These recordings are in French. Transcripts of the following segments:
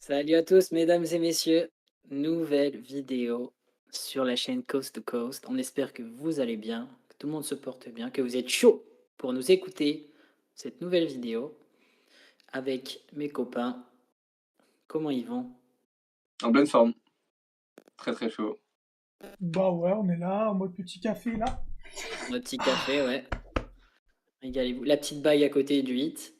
Salut à tous, mesdames et messieurs. Nouvelle vidéo sur la chaîne Coast to Coast. On espère que vous allez bien, que tout le monde se porte bien, que vous êtes chaud pour nous écouter cette nouvelle vidéo avec mes copains. Comment ils vont? En pleine forme. Très très chaud. Bah ouais, on est là, en mode petit café là. Notre petit café, ouais. Régalez-vous. La petite bague à côté du hit.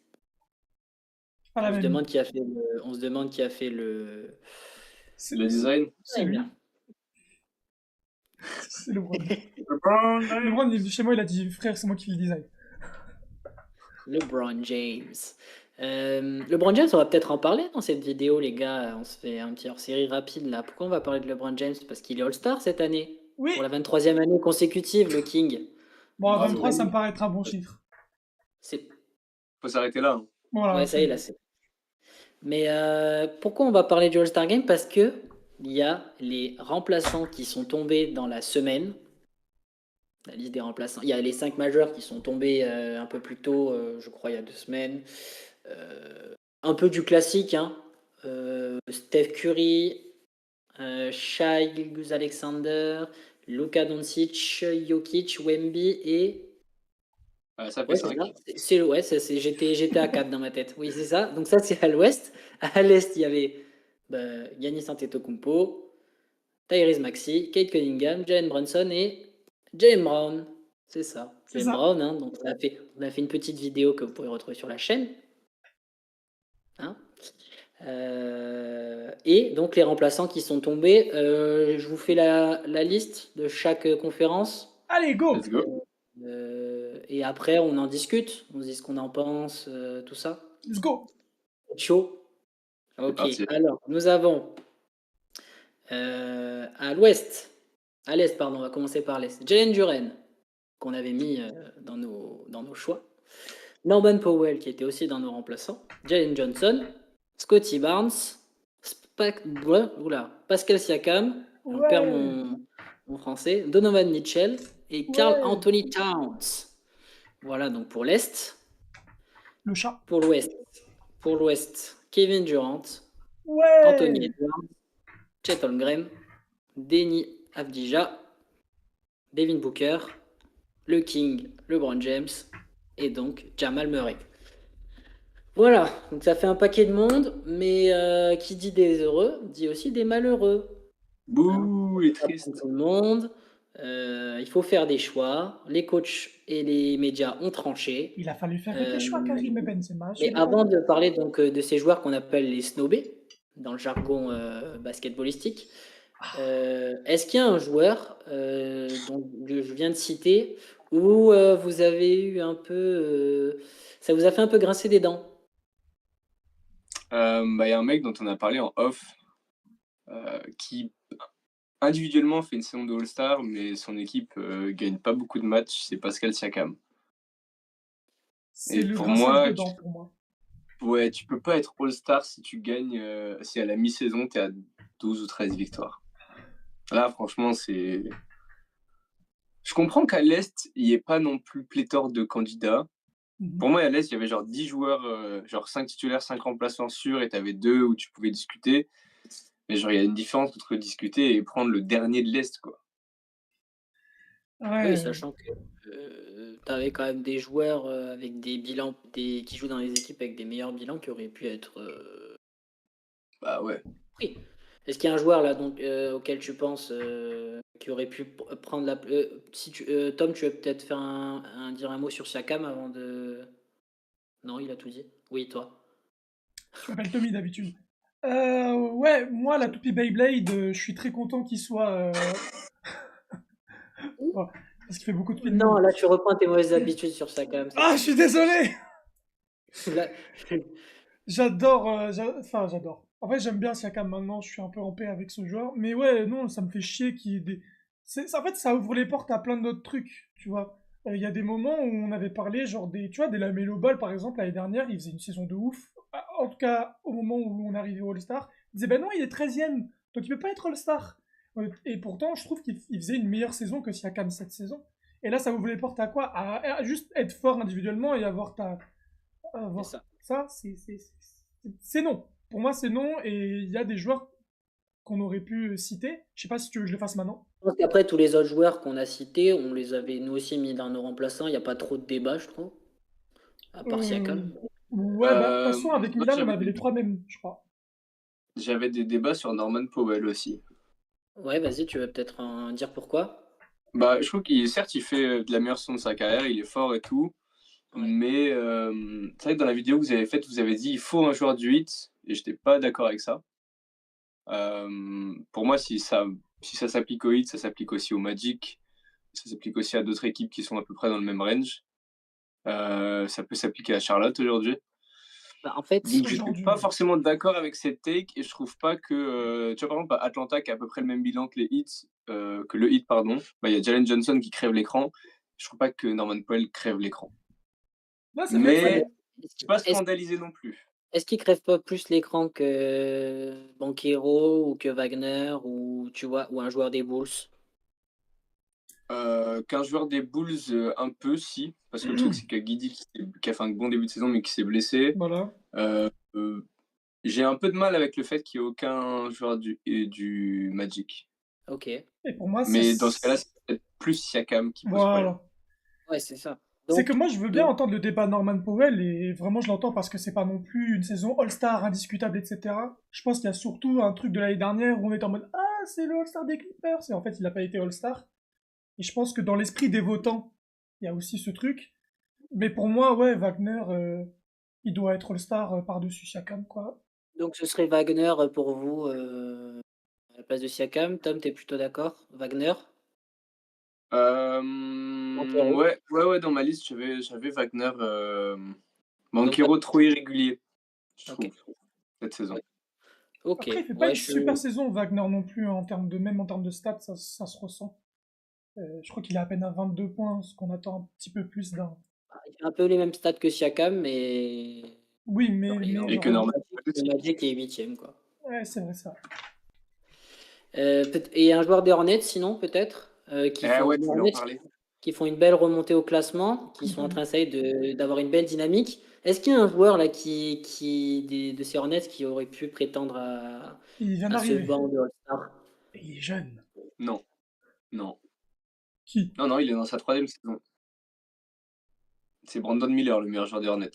À la On se même. demande qui a fait le. On se demande qui a fait le. C'est Le design. c'est lui, Bien. c'est LeBron. LeBron LeBron, il est venu chez moi, il a dit frère, c'est moi qui fais le design. LeBron James. LeBron James, on va peut-être en parler dans cette vidéo, les gars. On se fait un petit hors-série rapide là. Pourquoi on va parler de LeBron James? Parce qu'il est All-Star cette année. Pour Oui. la 23e année consécutive, le King. Bon, à Bravo. 23, ça me paraît être un bon chiffre. C'est... Faut s'arrêter là. Voilà, Ouais, ça ça y y est, là, est. c'est. Mais pourquoi on va parler du All-Star Game? Parce que il y a les remplaçants qui sont tombés dans la semaine. La liste des remplaçants. Il y a les 5 majeurs qui sont tombés un peu plus tôt, je crois, il y a 2 semaines. Un peu du classique, hein. Steph Curry, Shai Gilgeous-Alexander, Luka Doncic, Jokic, Wemby et... Ça fait Ouais, c'est ça. 5. J'étais à 4 dans ma tête. Oui, c'est ça. Donc ça, c'est à l'ouest. À l'est, il y avait Giannis Antetokounmpo, Tyrese Maxey, Kate Cunningham, Jalen Brunson et Jaylen Brown. C'est ça. C'est Jaylen ça. Brown, hein. Donc on a fait une petite vidéo que vous pourrez retrouver sur la chaîne. Hein. Et donc les remplaçants qui sont tombés, je vous fais la liste de chaque conférence. Allez, Let's go. go. Et après, on en discute. On se dit ce qu'on en pense, tout ça. Let's go. Chaud. C'est Ok. parti. Alors, nous avons à l'ouest, à l'est, pardon, on va commencer par l'est. Jalen Duren, qu'on avait mis dans nos choix. Norman Powell, qui était aussi dans nos remplaçants. Jalen Johnson, Scotty Barnes, Pascal Siakam, j'en perds Ouais. mon français, Donovan Mitchell et Karl Ouais. Anthony Towns. Voilà donc pour l'Est. Le chat. Pour l'Ouest, Kevin Durant, Anthony Ouais. Edwards, Chet Holmgren, Denny Avdija, Devin Booker, le King, LeBron James et donc Jamal Murray. Voilà, donc ça fait un paquet de monde, mais qui dit des heureux dit aussi des malheureux. Hein. Bouh, il est Pas pour triste. tout le monde. Il faut faire des choix. Les coachs et les médias ont tranché. Il a fallu faire des Euh, choix, Karim Benzema, mais sur le avant banc. de parler donc de ces joueurs qu'on appelle les snobés dans le jargon basketballistique, est-ce qu'il y a un joueur dont je viens de citer où vous avez eu un peu, ça vous a fait un peu grincer des dents? Il y a un mec dont on a parlé en off qui individuellement fait une saison de All-Star, mais son équipe gagne pas beaucoup de matchs. C'est Pascal Siakam. C'est Et le pour rincage moi, de dents pour moi. ouais, tu peux pas être All-Star si tu gagnes, si à la mi-saison, t'es à 12 ou 13 victoires. Là, franchement, c'est. Je comprends qu'à l'Est, il n'y ait pas non plus pléthore de candidats. Pour moi, à l'Est, il y avait genre 10 joueurs, genre 5 titulaires, 5 remplaçants sûrs, et tu avais 2 où tu pouvais discuter. Mais genre, il y a une différence entre discuter et prendre le dernier de l'Est, quoi. Oui, Ouais. sachant que tu avais quand même des joueurs avec des bilans, qui jouent dans les équipes avec des meilleurs bilans qui auraient pu être Bah ouais. pris. Est-ce qu'il y a un joueur là donc, auquel tu penses qui aurait pu prendre la. Si Tom, tu veux peut-être faire dire un mot sur Siakam avant de. Non, il a tout dit. Oui, toi. Je m'appelle Tommy d'habitude. Ouais, moi, la toupie Beyblade, je suis très content qu'il soit. Oh, parce qu'il fait beaucoup de pieds de Non, mou. là, tu reprends tes mauvaises habitudes sur Siakam, c'est Ah, pas je suis possible. désolé! Là, J'adore, enfin, j'adore. En fait, j'aime bien Siakam maintenant, je suis un peu en paix avec ce joueur. Mais ouais, non, ça me fait chier qu'il y ait des. En fait, ça ouvre les portes à plein d'autres trucs, tu vois. Il y a des moments où on avait parlé, genre des, tu vois, des Lamelo Ball, par exemple, l'année dernière, il faisait une saison de ouf. En tout cas, au moment où on arrivait au All-Star, il disait, ben non, il est 13e, donc il peut pas être All-Star. Et pourtant, je trouve qu'il faisait une meilleure saison que Siakam cette saison. Et là, ça ouvre les portes à quoi? À juste être fort individuellement et avoir ta, c'est avoir ça. ça, c'est non. Pour moi, c'est non. Et il y a des joueurs qu'on aurait pu citer. Je sais pas si tu veux que je le fasse maintenant. Je pense qu'après, tous les autres joueurs qu'on a cités, on les avait nous aussi mis dans nos remplaçants. Il n'y a pas trop de débat, je trouve, à part Euh, Siakam. ouais, bah, de toute façon, avec Moi, Milan, on avait les trois mêmes, je crois. j'avais des débats sur Norman Powell aussi. Ouais, vas-y, tu veux peut-être en dire pourquoi? Bah, je trouve qu'il certes il fait de la meilleure saison de sa carrière, il est fort et tout, Ouais. mais c'est vrai que dans la vidéo que vous avez faite, vous avez dit il faut un joueur du 8 et j'étais pas d'accord avec ça. Pour moi, si ça s'applique au 8, ça s'applique aussi au Magic, ça s'applique aussi à d'autres équipes qui sont à peu près dans le même range. Ça peut s'appliquer à Charlotte aujourd'hui. Bah, en fait, Donc je suis Aujourd'hui, pas ouais. forcément d'accord avec cette take et je trouve pas que tu vois par exemple Atlanta qui a à peu près le même bilan que le Heat pardon, bah il y a Jalen Johnson qui crève l'écran. Je trouve pas que Norman Powell crève l'écran. Là, c'est vrai que ouais, c'est. mais Mais je suis pas est-ce scandalisé non plus. est-ce qu'il crève pas plus l'écran que Banchero ou que Wagner ou tu vois ou un joueur des Bulls? Qu'un joueur des Bulls un peu si parce que le truc c'est que Guidi qui a fait un bon début de saison mais qui s'est blessé. Voilà. Euh, euh, j'ai un peu de mal avec le fait qu'il y ait aucun joueur du Magic. Ok. Et pour moi, c'est. Mais dans ce cas-là, c'est peut-être plus Siakam qui pose problème. Voilà. Ouais, c'est ça. C'est que Donc, moi, je veux bien donc entendre le débat Norman Powell, et vraiment, je l'entends parce que c'est pas non plus une saison All-Star indiscutable, etc. Je pense qu'il y a surtout un truc de l'année dernière où on est en mode ah, c'est le All-Star des Clippers, et en fait, il n'a pas été All-Star. Et je pense que dans l'esprit des votants, il y a aussi ce truc. Mais pour moi, ouais, Wagner, il doit être All-Star par-dessus Siakam, quoi. donc ce serait Wagner pour vous à la place de Siakam. Tom, t'es plutôt d'accord? Wagner? Banchero? Ouais, ouais, ouais, dans ma liste, j'avais Wagner. Donc Banchero trop irrégulier, je ok. trouve, cette saison. Ok. Après, il fait pas Ouais, une super saison, Wagner non plus, en termes de, même en termes de stats, ça se ressent. Je crois qu'il est à peine à 22 points, ce qu'on attend un petit peu plus d'un. il fait un peu les mêmes stats que Siakam, mais Oui, genre, mais Et que genre, Norman Le aussi. Magic est huitième, quoi. ouais, c'est vrai ça. Et un joueur des Hornets, sinon, peut-être, qui Eh font ouais, les tu voulais en Hornets, parler. qui font une belle remontée au classement, qui sont en train Complètement. d'avoir une belle dynamique. Est-ce qu'il y a un joueur là de ces Hornets qui aurait pu prétendre Il vient à ce d'arriver. banc de All-Star? Et il est jeune. Non, non. Qui? Non, non, il est dans sa troisième saison. C'est Brandon Miller, le meilleur joueur des Hornets.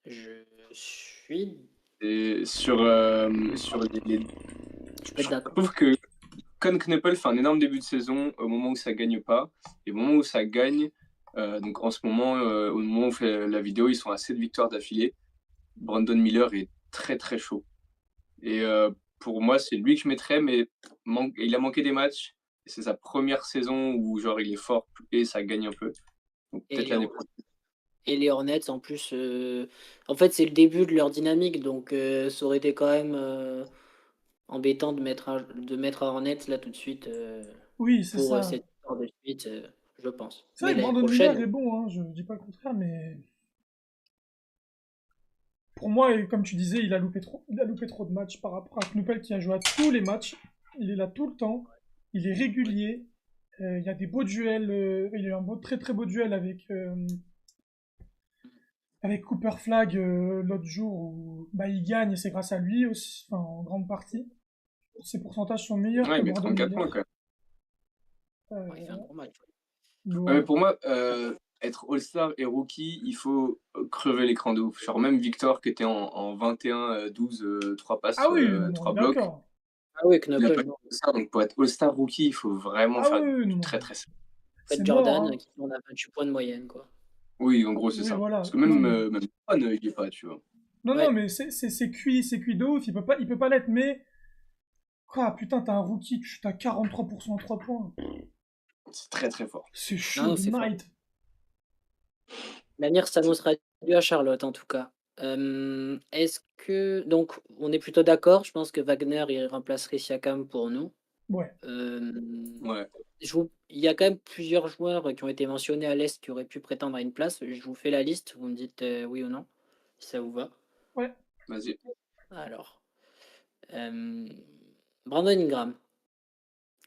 Je suis, Et sur je peux être je d'accord. trouve que Con Knuppel fait un énorme début de saison au moment où ça gagne pas. Et au moment où ça gagne, donc en ce moment, au moment où on fait la vidéo, ils sont à 7 victoires d'affilée. Brandon Miller est très très chaud. Et pour moi, c'est lui que je mettrais, mais il a manqué des matchs. Et c'est sa première saison où genre il est fort et ça gagne un peu. Donc Et peut-être les, l'année prochaine. et les Hornets, en plus, en fait, c'est le début de leur dynamique, donc ça aurait été quand même embêtant de mettre un Hornets là tout de suite Oui, c'est pour ça. cette histoire de suite, je pense. C'est Mais vrai que l'année Brandon Miller prochaine, est bon, hein, je dis pas le contraire, mais pour moi, et comme tu disais, il a loupé trop de matchs par rapport à Knuppel qui a joué à tous les matchs. Il est là tout le temps. Il est régulier. Il y a des beaux duels. Il y a eu un très très beau duel avec Cooper Flag l'autre jour où bah, il gagne et c'est grâce à lui aussi, enfin, en grande partie. Ses pourcentages sont meilleurs Ouais, que il met Brandon 34 points quand Miller. même. il fait un gros match. Ouais, mais Ouais. pour moi, être All-Star et rookie, il faut crever l'écran de ouf. Genre même Victor qui était en 21, 12, 3 Ah passes, oui, non, on 3 est blocs, d'accord. Ah oui, il a pas Knuckle, eu non. ça. Donc pour être All-Star rookie, il faut vraiment Ah faire oui, oui, du non. très très simple. C'est Fred mort, Jordan, hein. qui tourne à 28 points de moyenne, quoi. Oui, en gros, c'est Oui, ça. Parce voilà. que Non, même, mais même Bron, il est pas, tu vois. non, non, Ouais. mais c'est cuit de ouf. Il peut pas l'être. Mais quoi, putain, t'as un rookie, t'as 43% à 3 points. C'est très très fort. C'est Non, chaud non, de c'est fort. night. L'avenir C'est- s'annoncera dû à Charlotte, en tout cas. Est-ce que... Donc, on est plutôt d'accord. Je pense que Wagner, il remplacerait Siakam pour nous. Ouais. Euh, Ouais, Il y a quand même plusieurs joueurs qui ont été mentionnés à l'Est qui auraient pu prétendre à une place. Je vous fais la liste. Vous me dites oui ou non, si ça vous va. Ouais. vas-y. Alors, euh, Brandon Ingram,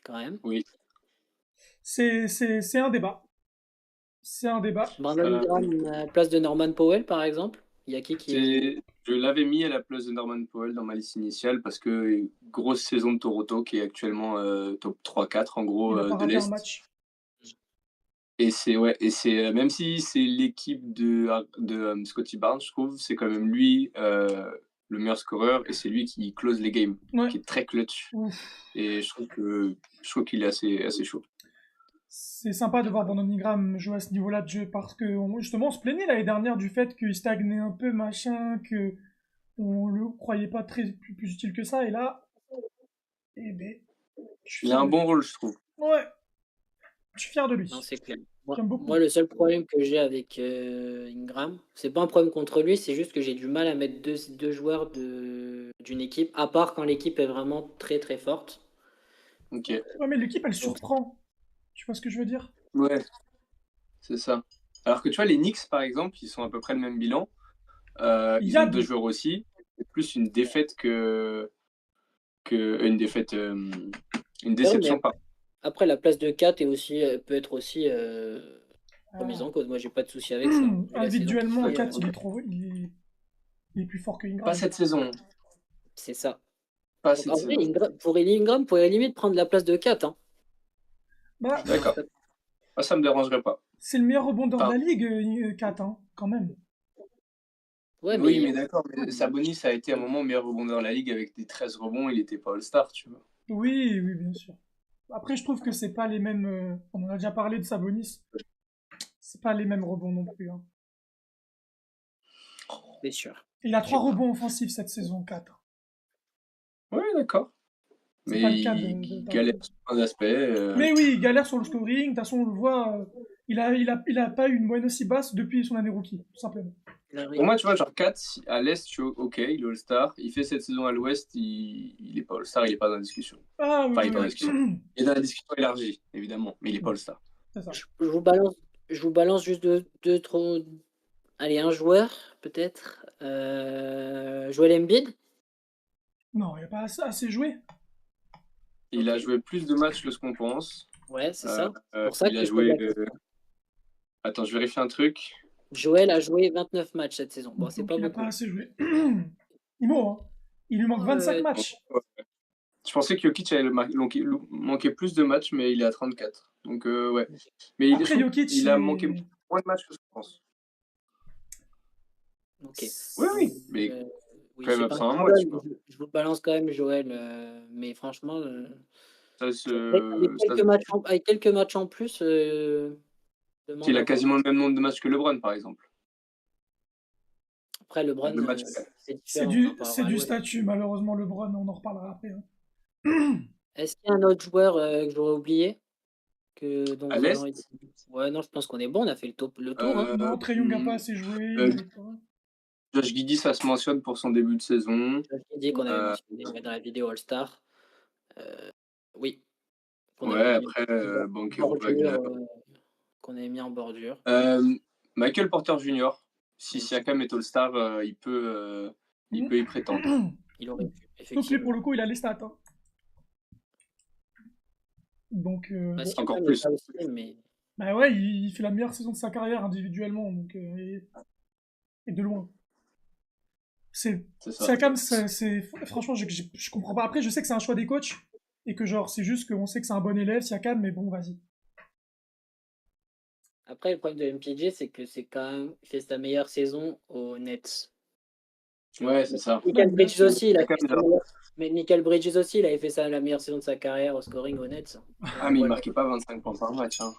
quand même. Oui. C'est un débat. C'est un débat. Brandon Euh, Ingram, place de Norman Powell, par exemple. Il y a qui Je l'avais mis à la place de Norman Powell dans ma liste initiale parce que grosse saison de Toronto qui est actuellement top 3-4 en gros Il a pas de raté un l'Est. match. Et c'est même si c'est l'équipe de Scotty Barnes, je trouve, c'est quand même lui le meilleur scoreur et c'est lui qui close les games, Ouais. qui est très clutch. Ouf. Et je trouve qu'il est assez chaud. C'est sympa de voir Brandon Ingram jouer à ce niveau-là de jeu parce que justement on se plaignait l'année dernière du fait qu'il stagnait un peu, machin, que on le croyait pas très plus utile que ça. Et là, eh ben, je suis Il a fier un de bon lui. rôle, je trouve. Ouais, je suis fier de Non, lui. c'est clair. J'aime beaucoup. Moi, le seul problème que j'ai avec Ingram, c'est pas un problème contre lui, c'est juste que j'ai du mal à mettre deux joueurs d'une équipe, à part quand l'équipe est vraiment très très forte. Ok. Ouais, mais l'équipe elle Donc, surprend. Tu vois ce que je veux dire? Ouais, c'est ça. Alors que tu vois, les Knicks, par exemple, ils sont à peu près le même bilan. Il y Ils a ont deux de. joueurs aussi. C'est plus une défaite une défaite, une ouais, mais déception. après, la place de 4 peut être aussi remise Ah. en cause. Moi, j'ai pas de souci avec ça. Vu la saison qu'il Individuellement, fait, 4 il est trop. Il est plus fort que Pas Ingram. cette saison. c'est ça. Pas Donc, cette en vrai, saison. Ingram pourrait limite prendre la place de 4. Hein. Bah, Je dérange D'accord. pas. Ça me dérangerait pas. c'est le meilleur rebondeur de Enfin, la ligue, 4, hein, quand même. Ouais, oui, mais mais d'accord. Mais Sabonis a été à un moment meilleur rebondeur de la ligue avec des 13 rebonds. Il était pas All-Star, tu vois. Oui, oui, bien sûr. Après, je trouve que c'est pas les mêmes. On en a déjà parlé de Sabonis. C'est pas les mêmes rebonds non plus, hein. c'est sûr. Il a Je sais 3 pas. rebonds offensifs cette saison, 4. Oui, d'accord. C'est Mais pas le cas il d'un galère peu. sur un aspect. Mais oui, il galère sur le scoring. De toute façon, on le voit. Il a pas eu une moyenne aussi basse depuis son année rookie, tout simplement. Pour moi, tu vois, genre 4, à l'Est, je suis OK, il est All-Star. Il fait cette saison à l'Ouest, il est pas All-Star, il est pas dans la discussion. Ah oui, Enfin, il est oui, dans la oui. discussion. Il est dans la discussion élargie, évidemment, mais il est pas All-Star. C'est ça. Je vous balance juste deux trop. Allez, un joueur, peut-être. Joel Embiid. Non, il a pas assez joué. Il a Ok. joué plus de matchs que ce qu'on pense. Ouais, c'est ça. C'est pour ça Il que a je pose joué. la question. Attends, je vérifie un truc. Joel a joué 29 matchs cette saison. Bon, c'est Donc, pas il a pas beaucoup. assez joué. Imo, hein. Il lui manque 25 matchs. Je pensais que Jokic allait manquer plus de matchs, mais il est à 34. Donc, ouais. Mais Après, Jokic, il a manqué moins de matchs que ce qu'on pense. Ok. Oui, mais Oui, quand même j'ai pas absent un un mois, tu problème, vois. je vous balance quand même Joël, mais franchement, Ça avec, se... avec quelques matchs en plus, demande Il a à voir. quasiment le même nombre de matchs que LeBron, par exemple. Après, LeBron, Le match. c'est différent, on en C'est parlera à du l'Ouest. statut, malheureusement, LeBron, on en reparlera après, hein. Est-ce qu'il y a un autre joueur que j'aurais oublié dont À vous avez l'Est, envie de... Ouais, non, je pense qu'on est bon, on a fait le tour. Hein. Non, Trae Young a pas assez joué. euh, Il est pas... Josh Giddey, ça se mentionne pour son début de saison. J'ai dit qu'on avait Euh, mentionné dans la vidéo All-Star. Oui, qu'on avait ouais, mis après, en Banquero bordure. Wagner. Qu'on avait mis en bordure. Michael Porter Jr., si Ok. Siakam est All-Star, il peut y prétendre. Il aurait pu, Sauf que effectivement. pour le coup, il a les stats, hein. Donc, Bah, bon. si Encore Siakam plus. est pas aussi, mais Bah ouais, il fait la meilleure saison de sa carrière individuellement, donc, et de loin. C'est ça. Siakam, franchement, je comprends pas. Après, je sais que c'est un choix des coachs, et que genre, c'est juste qu'on sait que c'est un bon élève, Siakam, mais bon, vas-y. après, le problème de MPJ, c'est que c'est quand même il fait sa meilleure saison aux Nets. Tu vois. Ouais, c'est ça. Michael Ouais, bien Bridges sûr. aussi, il a fait Siakam, sa meilleure... Mais Michael Bridges aussi, il avait fait la meilleure saison de sa carrière au scoring aux Nets. Ah, mais il marquait pas 25 points par match. Hein.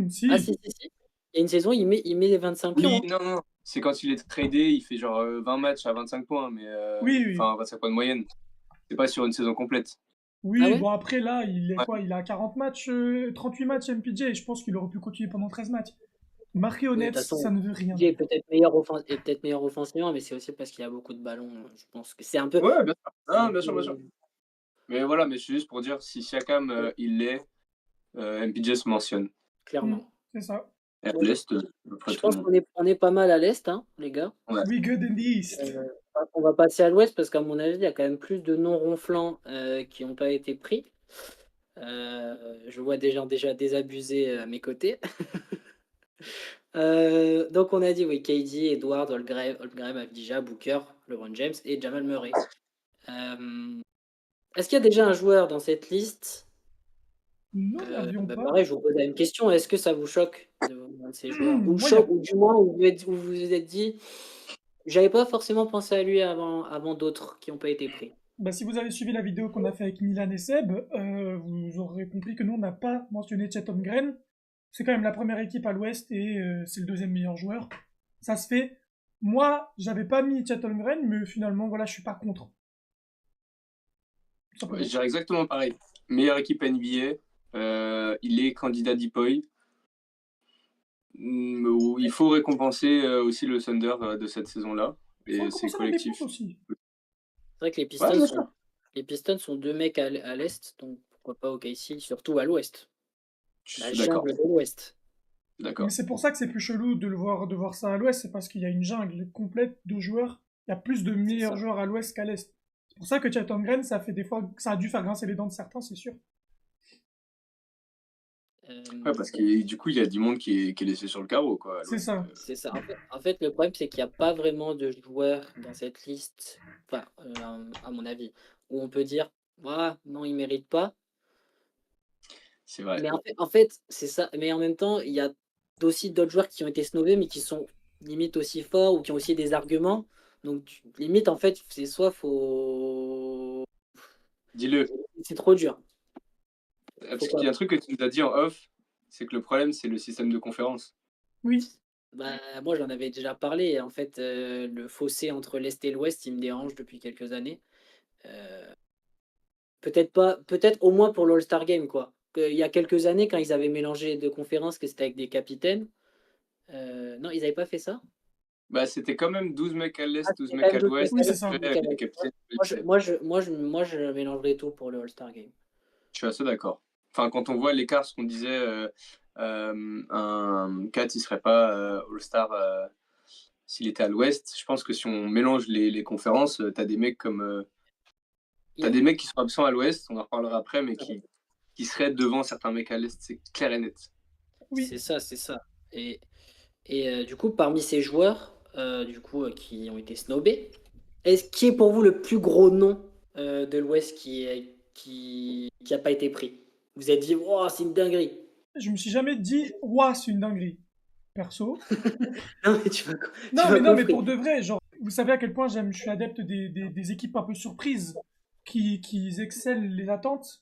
Si. Ah si. Il y a une saison, il met les 25 pions. Oui, Hein. non. C'est quand il est tradé, il fait genre 20 matchs à 25 points, mais Oui. enfin 25 points de moyenne. C'est pas sur une saison complète. Oui, Ah ouais bon, après, là, il est Ouais. quoi? Il a 40 matchs, 38 matchs MPJ, et je pense qu'il aurait pu continuer pendant 13 matchs. Marquer au Oui, de Nets, toute façon, ça ne veut rien MPJ est dire. peut-être meilleur offensivement, mais c'est aussi parce qu'il a beaucoup de ballons. Je pense que c'est un peu. Ouais, bien sûr. c'est un Non, bien sûr, peu- bien sûr. Mais voilà, mais c'est juste pour dire, si Siakam, il l'est, MPJ se mentionne. Clairement. C'est ça. Et à Bon, l'Est, après je tout le pense monde. qu'on est pas mal à l'Est, hein, les gars. Ouais. We good in the East. On va passer à l'Ouest parce qu'à mon avis, il y a quand même plus de noms ronflants qui n'ont pas été pris. Je vois des gens déjà désabusés à mes côtés. Donc on a dit oui, KD, Edward, Holmgren, Avdija, Booker, LeBron James et Jamal Murray. Est-ce qu'il y a déjà un joueur dans cette liste? Nous n'avions pas. Pareil, je vous pose la même question. Est-ce que ça vous choque de voir un de ces joueurs? Ou Moi, il y a- choque, ou du moins où vous vous êtes dit, j'avais pas forcément pensé à lui avant d'autres qui n'ont pas été pris. Bah, si vous avez suivi la vidéo qu'on a fait avec Milan et Seb, vous aurez compris que nous, on n'a pas mentionné Chet Holmgren. C'est quand même la première équipe à l'Ouest et c'est le deuxième meilleur joueur. Ça se fait. Moi, j'avais pas mis Chet Holmgren, mais finalement, voilà, je suis pas contre. Tout simplement. Je dirais exactement pareil. Meilleure équipe NBA. Il est candidat DPOY. Où il faut récompenser aussi le Thunder de cette saison-là. Faut Et c'est commencer la défense collectif. aussi. C'est vrai que Ouais, bien sûr. les Pistons sont deux mecs à l'Est, donc pourquoi pas OKC, surtout à l'Ouest. Je La suis d'accord. jungle de l'Ouest. D'accord. Mais c'est pour ça que c'est plus chelou de voir ça à l'Ouest, c'est parce qu'il y a une jungle complète de joueurs. Il y a plus de meilleurs ça. joueurs à l'Ouest qu'à l'Est. C'est pour ça que Chet Holmgren, ça fait des fois, ça a dû faire grincer les dents de certains, c'est sûr. Ouais, parce que du coup, il y a du monde qui est laissé sur le carreau, quoi. à C'est l'Ouest. ça. C'est ça. En fait, le problème, c'est qu'il n'y a pas vraiment de joueurs dans cette liste, enfin, à mon avis, où on peut dire, ah, non, il ne mérite pas. C'est vrai. Mais en fait, c'est ça. Mais en même temps, il y a aussi d'autres joueurs qui ont été snobés, mais qui sont limite aussi forts ou qui ont aussi des arguments. Donc, limite, en fait, c'est soit faut. Dis-le. C'est trop dur. Parce qu'il y a un truc que tu nous as dit en off, c'est que le problème, c'est le système de conférence. Oui. Bah, moi, j'en avais déjà parlé. En fait, le fossé entre l'Est et l'Ouest, il me dérange depuis quelques années. Peut-être pas, peut-être au moins pour l'All-Star Game, quoi. Il y a quelques années, quand ils avaient mélangé les deux conférences, que c'était avec des capitaines. Non, ils n'avaient pas fait ça? Bah, c'était quand même 12 mecs à l'Est, 12 C'était mecs quand à même 12 l'Ouest, Oui, mecs à c'est l'Est, ça. 12 après mecs à avec les l'Ouest. capitaines. Moi, je mélangerais tout pour le All-Star Game. Je suis assez d'accord. Enfin, quand on voit l'écart, ce qu'on disait, un 4, il serait pas All-Star s'il était à l'Ouest. Je pense que si on mélange les conférences, t'as des mecs comme. T'as des mecs qui sont absents à l'Ouest, on en reparlera après, mais qui seraient devant certains mecs à l'Est, c'est clair et net. Oui. C'est ça, c'est ça. Du coup, parmi ces joueurs qui ont été snobés, qui est pour vous le plus gros nom de l'Ouest qui a pas été pris? Vous êtes dit, oh, c'est une dinguerie. Je me suis jamais dit, ouah, c'est une dinguerie. Perso. Non, mais tu Non, m'as mais compris. pour de vrai, genre, vous savez à quel point je suis adepte des équipes un peu surprises qui excellent les attentes.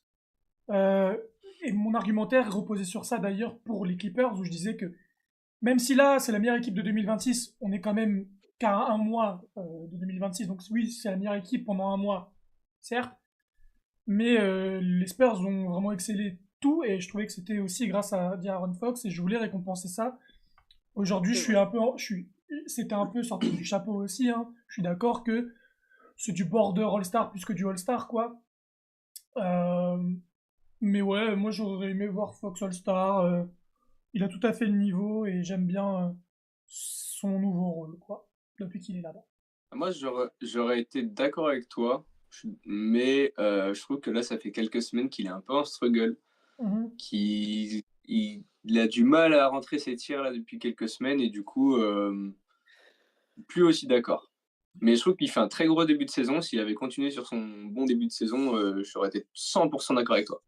Euh, et mon argumentaire reposait sur ça d'ailleurs pour les Clippers, où je disais que même si là, c'est la meilleure équipe de 2026, on est quand même qu'à un mois de 2026, donc oui, c'est la meilleure équipe pendant un mois, certes, mais les Spurs ont vraiment excellé tout, et je trouvais que c'était aussi grâce à De'Aaron Fox, et je voulais récompenser ça. Aujourd'hui, je C'est suis vrai. un peu, c'était un peu sorti du chapeau aussi, hein. Je suis d'accord que c'est du border All-Star plus que du All-Star, quoi. Euh, mais ouais, moi j'aurais aimé voir Fox All-Star. Il a tout à fait le niveau et j'aime bien son nouveau rôle, quoi, depuis qu'il est là-bas. Moi, j'aurais été d'accord avec toi, mais je trouve que là, ça fait quelques semaines qu'il est un peu en struggle, Mhm. il a du mal à rentrer ses tirs là depuis quelques semaines et du coup, plus aussi d'accord. Mais je trouve qu'il fait un très gros début de saison. S'il avait continué sur son bon début de saison, j'aurais été 100% d'accord avec toi.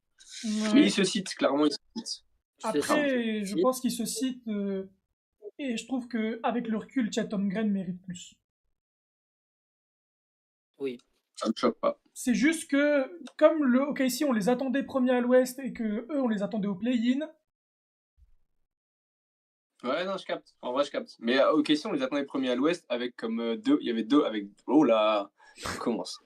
Mais il Ouais. se cite, clairement, il se cite. C'est ça. Après, je pense qu'il se cite et je trouve que avec le recul, Chet Holmgren mérite plus. Oui. Ça me choque pas. C'est juste que comme le OKC, on les attendait premiers à l'Ouest et que eux, on les attendait au play-in. Ouais, non, je capte. En vrai, je capte. Mais ok, si on les attendait premiers à l'Ouest avec comme deux, il y avait deux avec. Oh là, on commence.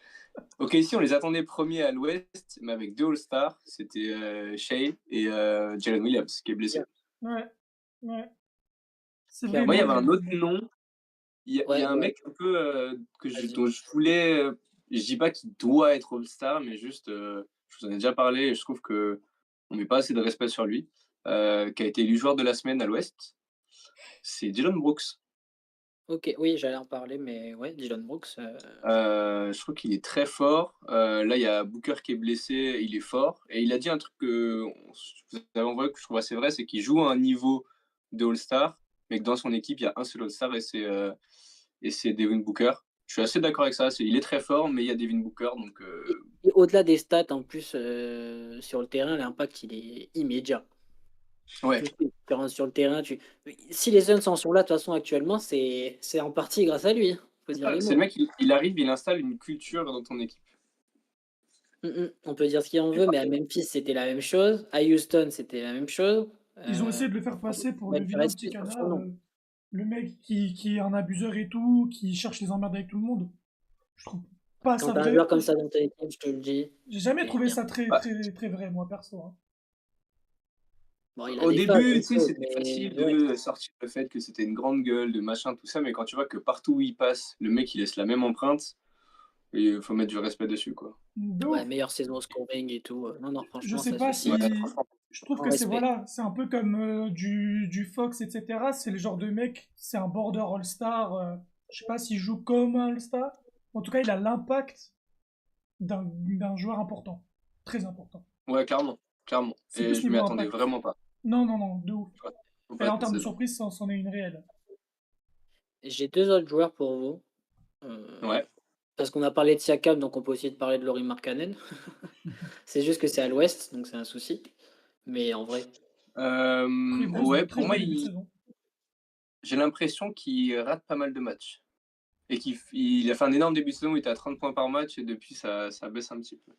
Ok, si on les attendait premiers à l'Ouest, mais avec deux All-Stars, c'était Shea et Jalen Williams qui est blessé. Ouais, ouais. C'est vrai. Clairement. Moi, il y avait Mais un autre nom. Il y a un Ouais. mec un peu Vas-y. dont je voulais. Je dis pas qu'il doit être All-Star, mais juste, je vous en ai déjà parlé et je trouve que on met pas assez de respect sur lui. Qui a été élu joueur de la semaine à l'Ouest. C'est Dylan Brooks. Ok, oui, j'allais en parler, mais ouais, Dylan Brooks. Je trouve qu'il est très fort. Là, il y a Booker qui est blessé, il est fort. Et il a dit un truc que vous avez envoyé que je trouve assez vrai, c'est qu'il joue à un niveau de All-Star, mais que dans son équipe, il y a un seul All-Star et c'est Devin Booker. Je suis assez d'accord avec ça. Il est très fort, mais il y a Devin Booker, donc Et au-delà des stats, en plus, sur le terrain, l'impact, il est immédiat. ouais. Tu fais une différence sur le terrain. Si les Suns en sont là, de toute façon, actuellement, c'est en partie grâce à lui. Faut dire les C'est le mots. mec, il arrive, il installe une culture dans ton équipe. On peut dire ce qu'on veut, mais à Memphis, c'était la même chose. À Houston, c'était la même chose. Ils ont essayé de le faire On passer pour va le être vilain petit respect sur son canard, nom. le mec qui est un abuseur et tout, qui cherche les emmerdes avec tout le monde. Je trouve pas Quand ça t'as un vrai. joueur comme ça dans ta équipe, je te le dis, J'ai jamais t'es trouvé bien. ça très, Bah, très, très vrai, moi, perso, hein. Bon, il a au des phases début, un tu sais, peu, c'était facile mais ouais. de sortir le fait que c'était une grande gueule, de machin, tout ça, mais quand tu vois que partout où il passe, le mec, il laisse la même empreinte, il faut mettre du respect dessus, quoi. De Ouais, ouf. meilleure saison au scoring et tout. Non, Je franchement, sais ça pas se Ouais, dit. si. franchement. Je trouve En que c'est respect. voilà, c'est un peu comme du Fox, etc. C'est le genre de mec, c'est un border All-Star. Je sais pas s'il joue comme un All-Star. En tout cas, il a l'impact d'un joueur important. Très important. Ouais, clairement, clairement. C'est Et plus je m'y niveau attendais impact. vraiment pas. Non, non, non, de ouf. Faut Et pas là, en cette termes de saison. surprise, c'en est une réelle. J'ai deux autres joueurs pour vous. Euh, Ouais. Parce qu'on a parlé de Siakam, donc on peut aussi parler de Lauri Markkanen. C'est juste que c'est à l'ouest, donc c'est un souci. Mais en vrai, Ouais, Très pour beau moi, début de saison. j'ai l'impression qu'il rate pas mal de matchs. Et qu'il a fait un énorme début de saison où il était à 30 points par match et depuis, ça baisse un petit peu.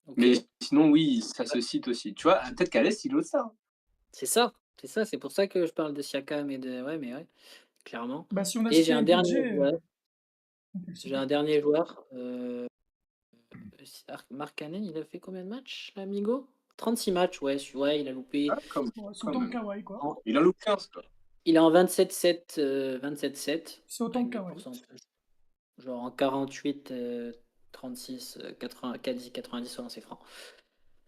ok. Mais sinon, oui, ça se cite aussi. Tu vois, peut-être qu'à l'Est, il est ça. C'est ça. C'est ça. C'est pour ça que je parle de Siakam et de. Ouais, mais ouais, clairement. Bah, si on a Et j'ai cité un un dernier budget, joueur. on peut le J'ai citer. un dernier joueur. Markkanen, il a fait combien de matchs, l'amigo? 36 matchs, ouais, ouais, il a loupé. Ah, comme, Ouais, c'est quand autant que même. Kawhi, quoi. En- Il en loupe 15, quoi. il est en 27-7, 27-7, C'est autant avec que des Kawhi. pourcentages. Genre en 48, 36, 80, 90, ouais, c'est franc.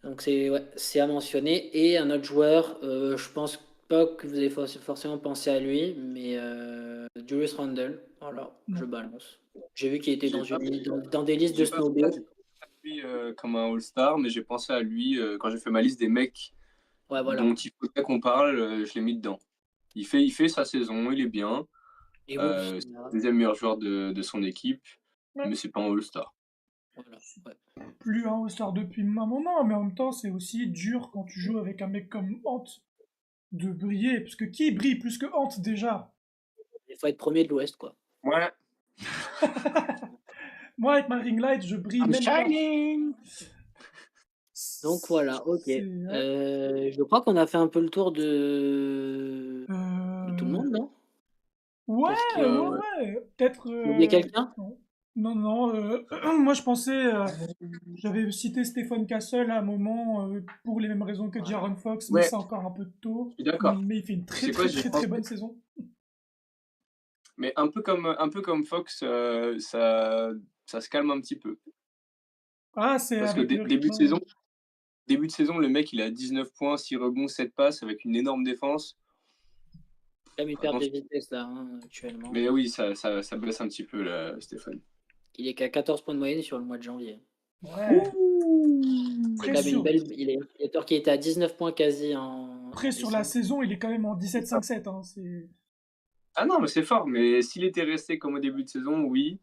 Donc c'est ouais, c'est à mentionner. Et un autre joueur, je pense pas que vous avez forcément pensé à lui, mais Julius Randle, voilà, je Non. balance. J'ai vu qu'il était J'ai pas, dans des listes de j'ai pas pensé snobés. à lui comme un All-Star, mais j'ai pensé à lui quand j'ai fait ma liste des mecs Ouais, voilà. dont il faudrait qu'on parle, je l'ai mis dedans. Il fait sa saison, il est bien. Et bon, C'est le deuxième meilleur joueur de son équipe, Ouais. mais c'est pas un All-Star. voilà, ouais. Plus un All-Star depuis un moment, mais en même temps, c'est aussi dur quand tu joues avec un mec comme Ant de briller. Parce que qui brille plus que Ant déjà? Il faut être premier de l'Ouest, quoi. Ouais. Moi, avec ma ring light, je brille I'm même pas. shining. Donc voilà, ok. Ouais. Je crois qu'on a fait un peu le tour de tout le Euh, monde, non? Ouais, Qu'est-ce ouais, que... ouais. Peut-être. J'ai oublié quelqu'un? Non. Non, non. Moi, je pensais. J'avais cité Stephen Castle à un moment pour les mêmes raisons que Ouais. Jaron Fox, mais Ouais, c'est encore un peu je tôt. suis d'accord. Mais il fait une Tu très, sais quoi, très, j'y très, très pensé. bonne saison. Mais un peu comme Fox, ça se calme un petit peu. Ah, c'est Parce que avec le début rythme. de saison, le mec, il a 19 points, 6 rebonds, 7 passes avec une énorme défense. Quand même une perte de Attention. vitesse là, hein, actuellement. Mais oui, ça baisse un petit peu, là, Stéphane. Il est qu'à 14 points de moyenne sur le mois de janvier. Ouais. Ouh. C'est Après quand même une sur, belle. Il est alors qu'il était à 19 points quasi après, en sur la décembre. saison, il est quand même en 17-5-7. Hein, c'est... Ah non, mais c'est fort. Mais s'il était resté comme au début de saison, oui.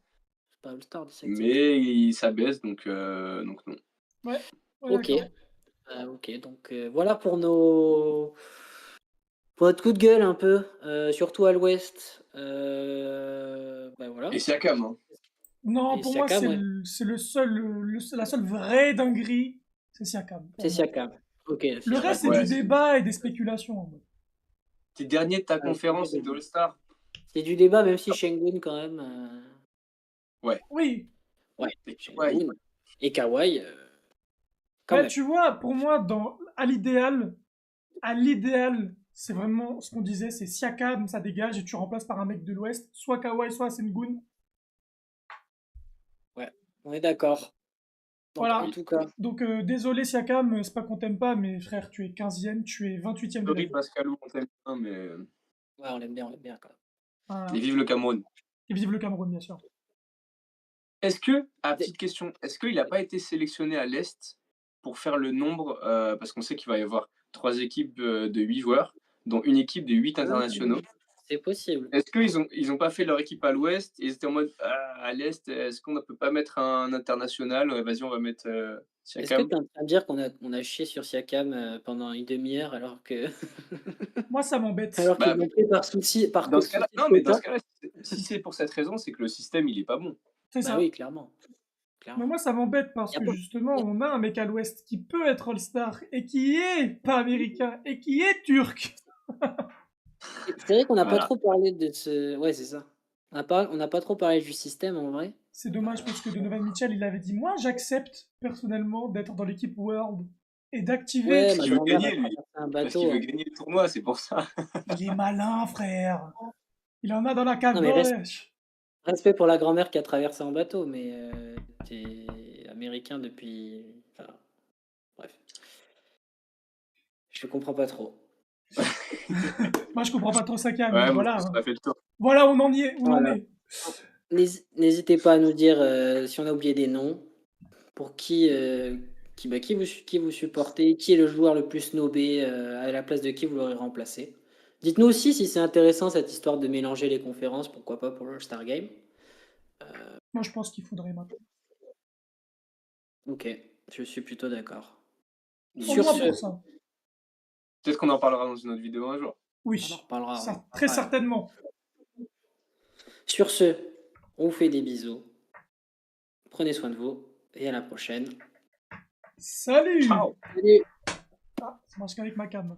C'est pas All-Star 17-5. Mais ça baisse, donc non. Ouais, ouais, Ok. d'accord. Ok, donc voilà pour notre coup de gueule un peu, surtout à l'Ouest. Ben Et voilà. Siakam, hein. Non, Et pour moi, Siakam, ouais. c'est la seule vraie dinguerie, c'est Siakam, pour C'est moi. Siakam. Ok, Le c'est reste, vrai. c'est du Ouais. débat et des spéculations, en mode. T'es dernier de ta Ouais, conférence, c'est All-Star. c'est du débat, même si Şengün quand même. Ouais. Oui, Ouais, Et ouais. Şengün. Et Kawhi, quand bah, même. tu vois, pour moi, à l'idéal, c'est vraiment ce qu'on disait, c'est Siakam, ça dégage et tu remplaces par un mec de l'Ouest, soit Kawhi, soit Sengun. Ouais, on est d'accord. Donc en Voilà. tout cas, Donc, désolé Siakam, c'est pas qu'on t'aime pas, mais frère, tu es 15e, tu es 28e de la Sorry, ligue. Pascalou, on t'aime bien, mais. ouais, on l'aime bien quand même. Et Voilà. vive le Cameroun. Et vive le Cameroun, bien sûr. Est-ce que, Dé- petite question, est-ce qu'il n'a pas été sélectionné à l'Est pour faire le nombre, parce qu'on sait qu'il va y avoir 3 équipes de 8 joueurs, dont une équipe de 8 internationaux. C'est possible. Est-ce qu'ils ont pas fait leur équipe à l'ouest et ils étaient en mode à l'est, est-ce qu'on ne peut pas mettre un international? Ouais, vas-y, on va mettre Est-ce que Siakam. tu es en train de dire qu'on a chié sur Siakam pendant une demi-heure alors que Moi, ça m'embête. alors qu'ils Bah, l'ont pris par souci dans ce cas-là, de non, mais dans quota? ce cas-là, si c'est pour cette raison, c'est que le système, il est pas bon. C'est Bah ça. oui, clairement. Mais moi, ça m'embête parce Y a que pas- justement, on a un mec à l'ouest qui peut être All-Star et qui est pas américain et qui est turc. C'est vrai qu'on n'a pas Voilà. trop parlé de ce. Ouais, c'est ça. On n'a pas trop parlé du système en vrai. C'est dommage parce que Donovan Mitchell, il avait dit, moi, j'accepte personnellement d'être dans l'équipe World et d'activer. Ouais, Parce ma qu'il veut grand-mère a gagner, lui. traversé un Parce qu'il bateau. veut gagner le tournoi, c'est pour ça. Il est malin, frère. Il en a dans la Non, mais caboche. respect pour la grand-mère qui a traversé en bateau, mais t'es américain depuis. Enfin, bref. Je comprends pas trop. Moi, je comprends pas trop ça, Cam, Ouais, mais moi, voilà. ça a fait le tour. Voilà, on en y est, on en Voilà. est. N'hésitez pas à nous dire si on a oublié des noms, pour qui vous supportez, qui est le joueur le plus snobé, à la place de qui vous l'aurez remplacé. Dites-nous aussi si c'est intéressant cette histoire de mélanger les conférences, pourquoi pas pour le Star Game. Moi, je pense qu'il faudrait maintenant. Ok, je suis plutôt d'accord. Au Sur moins ce, pour ça. Peut-être qu'on en parlera dans une autre vidéo un jour. on en Oui, reparlera. ça, très Ouais. certainement. Sur ce, on vous fait des bisous. Prenez soin de vous et à la prochaine. Salut. Ciao. Salut! Ah, ça marche qu'avec ma cam.